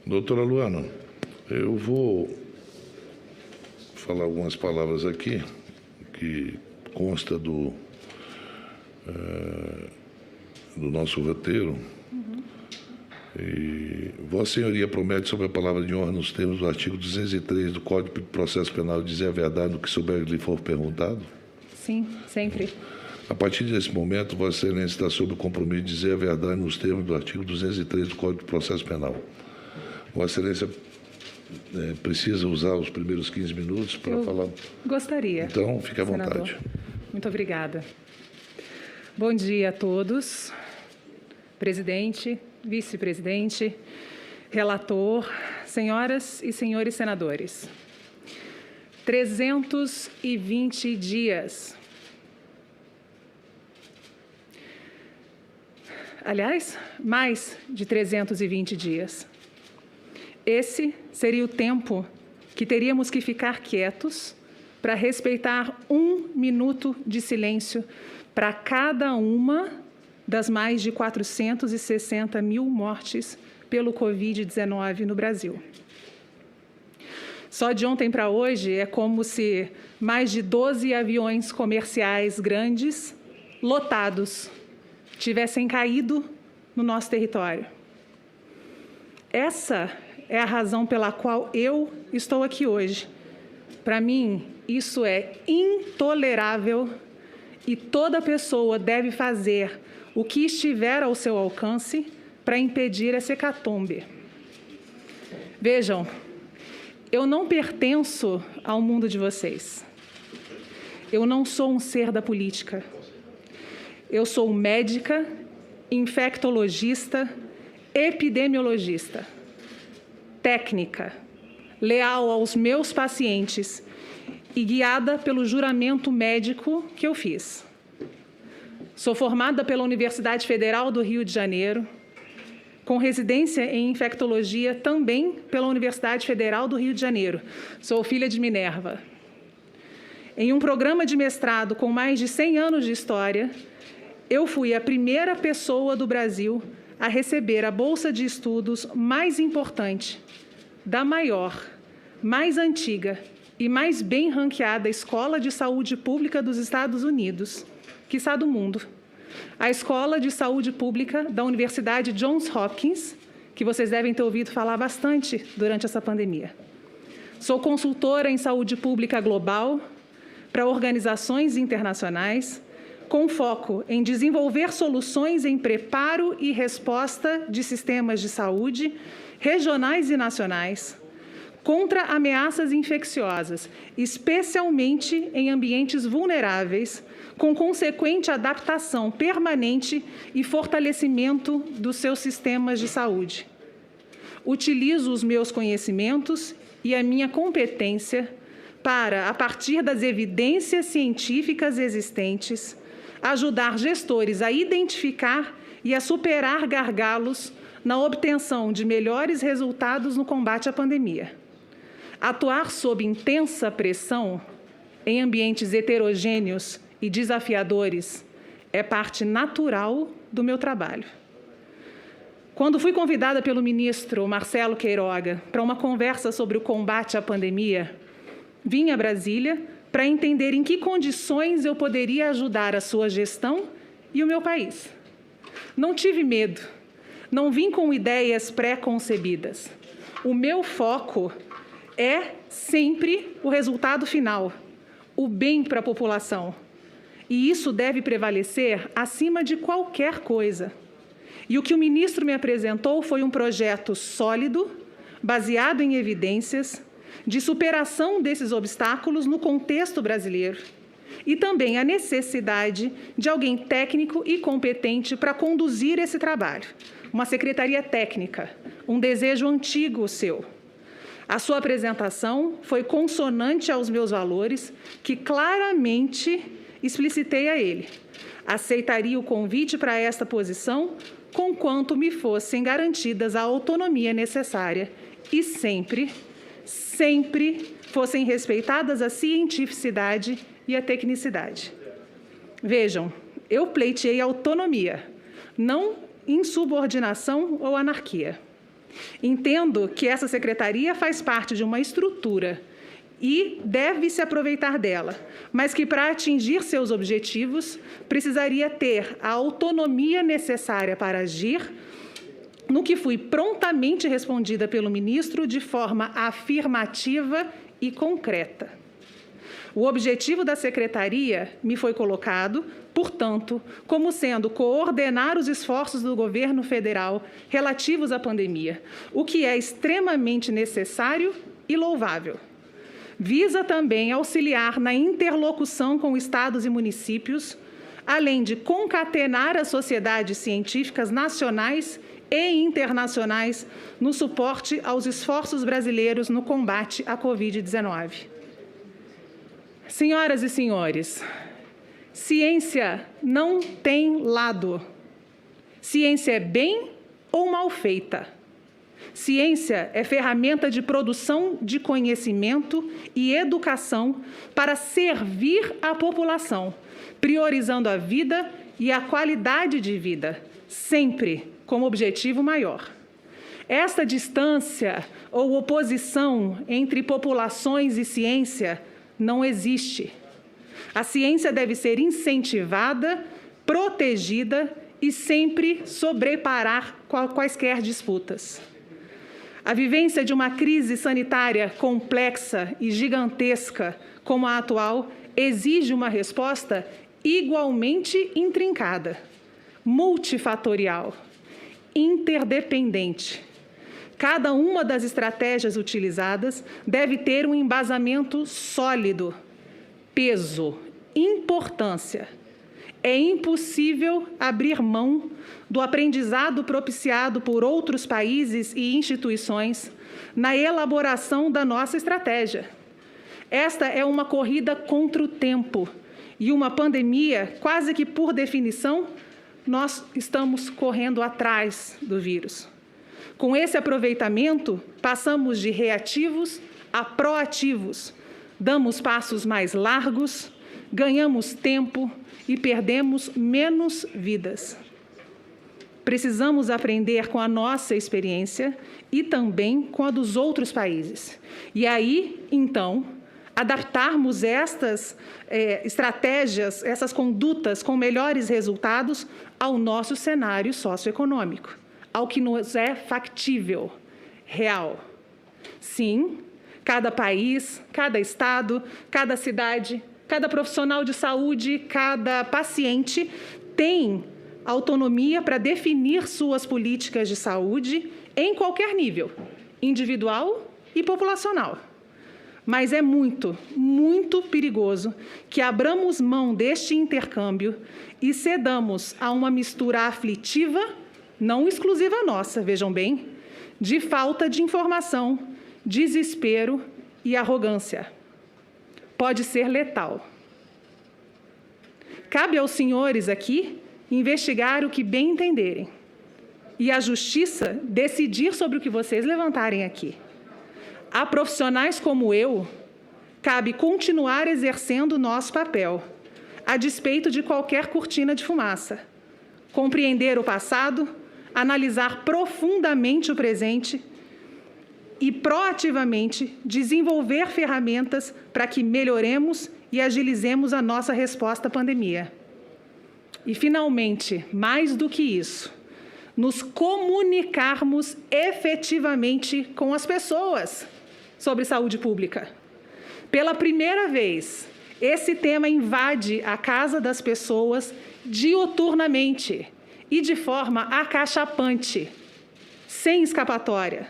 Doutora Luana, eu vou falar algumas palavras aqui que consta do nosso roteiro. E Vossa Senhoria promete, sob a palavra de honra, nos termos do artigo 203 do Código de Processo Penal, dizer a verdade no que souber lhe for perguntado? Sim, sempre. A partir desse momento, Vossa Excelência está sob o compromisso de dizer a verdade nos termos do artigo 203 do Código de Processo Penal. Vossa Excelência precisa usar os primeiros 15 minutos para falar? Gostaria. Então, fique à vontade. Senador. Muito obrigada. Bom dia a todos. Presidente, vice-presidente, relator, senhoras e senhores senadores. 320 dias. Aliás, mais de 320 dias. Esse seria o tempo que teríamos que ficar quietos para respeitar 1 minuto de silêncio para cada uma das mais de 460 mil mortes pelo Covid-19 no Brasil. Só de ontem para hoje é como se mais de 12 aviões comerciais grandes, lotados, tivessem caído no nosso território. Essa é a razão pela qual eu estou aqui hoje. Para mim, isso é intolerável e toda pessoa deve fazer o que estiver ao seu alcance para impedir essa hecatombe. Vejam, eu não pertenço ao mundo de vocês. Eu não sou um ser da política. Eu sou médica, infectologista, epidemiologista, técnica, leal aos meus pacientes e guiada pelo juramento médico que eu fiz. Sou formada pela Universidade Federal do Rio de Janeiro, com residência em infectologia também pela Universidade Federal do Rio de Janeiro. Sou filha de Minerva. Em um programa de mestrado com mais de 100 anos de história, eu fui a primeira pessoa do Brasil a receber a bolsa de estudos mais importante da maior, mais antiga e mais bem ranqueada escola de saúde pública dos Estados Unidos, quiçá do mundo, a Escola de Saúde Pública da Universidade Johns Hopkins, que vocês devem ter ouvido falar bastante durante essa pandemia. Sou consultora em saúde pública global para organizações internacionais, com foco em desenvolver soluções em preparo e resposta de sistemas de saúde regionais e nacionais contra ameaças infecciosas, especialmente em ambientes vulneráveis, com consequente adaptação permanente e fortalecimento dos seus sistemas de saúde. Utilizo os meus conhecimentos e a minha competência para, a partir das evidências científicas existentes, ajudar gestores a identificar e a superar gargalos na obtenção de melhores resultados no combate à pandemia. Atuar sob intensa pressão em ambientes heterogêneos e desafiadores é parte natural do meu trabalho. Quando fui convidada pelo ministro Marcelo Queiroga para uma conversa sobre o combate à pandemia, vim a Brasília para entender em que condições eu poderia ajudar a sua gestão e o meu país. Não tive medo, não vim com ideias pré-concebidas. O meu foco é sempre o resultado final, o bem para a população. E isso deve prevalecer acima de qualquer coisa. E o que o ministro me apresentou foi um projeto sólido, baseado em evidências, de superação desses obstáculos no contexto brasileiro e também a necessidade de alguém técnico e competente para conduzir esse trabalho. Uma secretaria técnica, um desejo antigo seu. A sua apresentação foi consonante aos meus valores, que claramente explicitei a ele. Aceitaria o convite para esta posição, conquanto me fossem garantidas a autonomia necessária e sempre fossem respeitadas a cientificidade e a tecnicidade. Vejam, eu pleiteei autonomia, não insubordinação ou anarquia. Entendo que essa secretaria faz parte de uma estrutura e deve se aproveitar dela, mas que para atingir seus objetivos precisaria ter a autonomia necessária para agir, no que fui prontamente respondida pelo ministro de forma afirmativa e concreta. O objetivo da secretaria me foi colocado, portanto, como sendo coordenar os esforços do governo federal relativos à pandemia, o que é extremamente necessário e louvável. Visa também auxiliar na interlocução com estados e municípios, além de concatenar as sociedades científicas nacionais e internacionais no suporte aos esforços brasileiros no combate à Covid-19. Senhoras e senhores, ciência não tem lado. Ciência é bem ou mal feita. Ciência é ferramenta de produção de conhecimento e educação para servir a população, priorizando a vida e a qualidade de vida, sempre como objetivo maior. Esta distância ou oposição entre populações e ciência não existe. A ciência deve ser incentivada, protegida e sempre sobreparar quaisquer disputas. A vivência de uma crise sanitária complexa e gigantesca como a atual exige uma resposta igualmente intrincada, multifatorial, interdependente. Cada uma das estratégias utilizadas deve ter um embasamento sólido, peso, importância. É impossível abrir mão do aprendizado propiciado por outros países e instituições na elaboração da nossa estratégia. Esta é uma corrida contra o tempo e uma pandemia, quase que por definição, nós estamos correndo atrás do vírus. Com esse aproveitamento, passamos de reativos a proativos, damos passos mais largos, ganhamos tempo e perdemos menos vidas. Precisamos aprender com a nossa experiência e também com a dos outros países. E aí, então, adaptarmos estas estratégias, essas condutas com melhores resultados ao nosso cenário socioeconômico, ao que nos é factível, real. Sim, cada país, cada estado, cada cidade, cada profissional de saúde, cada paciente tem autonomia para definir suas políticas de saúde em qualquer nível, individual e populacional. Mas é muito, muito perigoso que abramos mão deste intercâmbio e cedamos a uma mistura aflitiva, não exclusiva nossa, vejam bem, de falta de informação, desespero e arrogância. Pode ser letal. Cabe aos senhores aqui investigar o que bem entenderem e à justiça decidir sobre o que vocês levantarem aqui. A profissionais como eu, cabe continuar exercendo o nosso papel, a despeito de qualquer cortina de fumaça. Compreender o passado, analisar profundamente o presente e proativamente desenvolver ferramentas para que melhoremos e agilizemos a nossa resposta à pandemia. E, finalmente, mais do que isso, nos comunicarmos efetivamente com as pessoas sobre saúde pública. Pela primeira vez, esse tema invade a casa das pessoas diuturnamente e de forma acachapante, sem escapatória.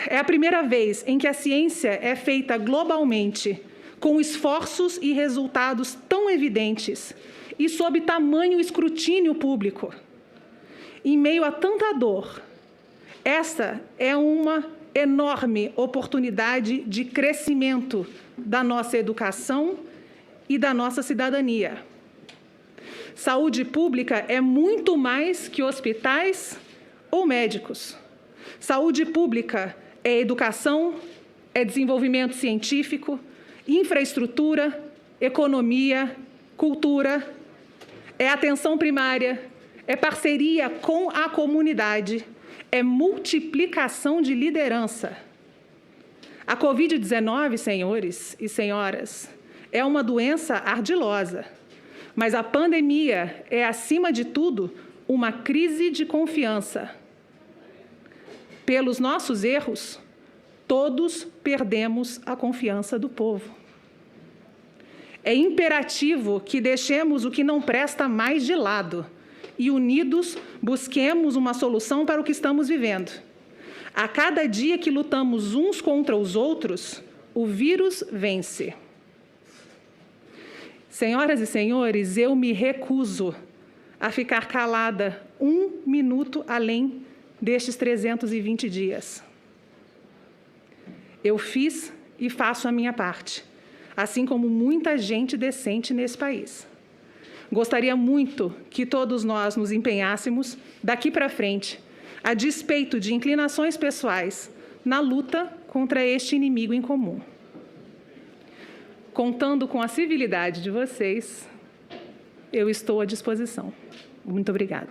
É a primeira vez em que a ciência é feita globalmente, com esforços e resultados tão evidentes e sob tamanho escrutínio público. Em meio a tanta dor, esta é uma enorme oportunidade de crescimento da nossa educação e da nossa cidadania. Saúde pública é muito mais que hospitais ou médicos. Saúde pública é educação, é desenvolvimento científico, infraestrutura, economia, cultura, é atenção primária, é parceria com a comunidade, é multiplicação de liderança. A Covid-19, senhores e senhoras, é uma doença ardilosa, mas a pandemia é, acima de tudo, uma crise de confiança. Pelos nossos erros, todos perdemos a confiança do povo. É imperativo que deixemos o que não presta mais de lado e, unidos, busquemos uma solução para o que estamos vivendo. A cada dia que lutamos uns contra os outros, o vírus vence. Senhoras e senhores, eu me recuso a ficar calada 1 minuto além destes 320 dias. Eu fiz e faço a minha parte, assim como muita gente decente nesse país. Gostaria muito que todos nós nos empenhássemos, daqui para frente, a despeito de inclinações pessoais, na luta contra este inimigo em comum. Contando com a civilidade de vocês, eu estou à disposição. Muito obrigada.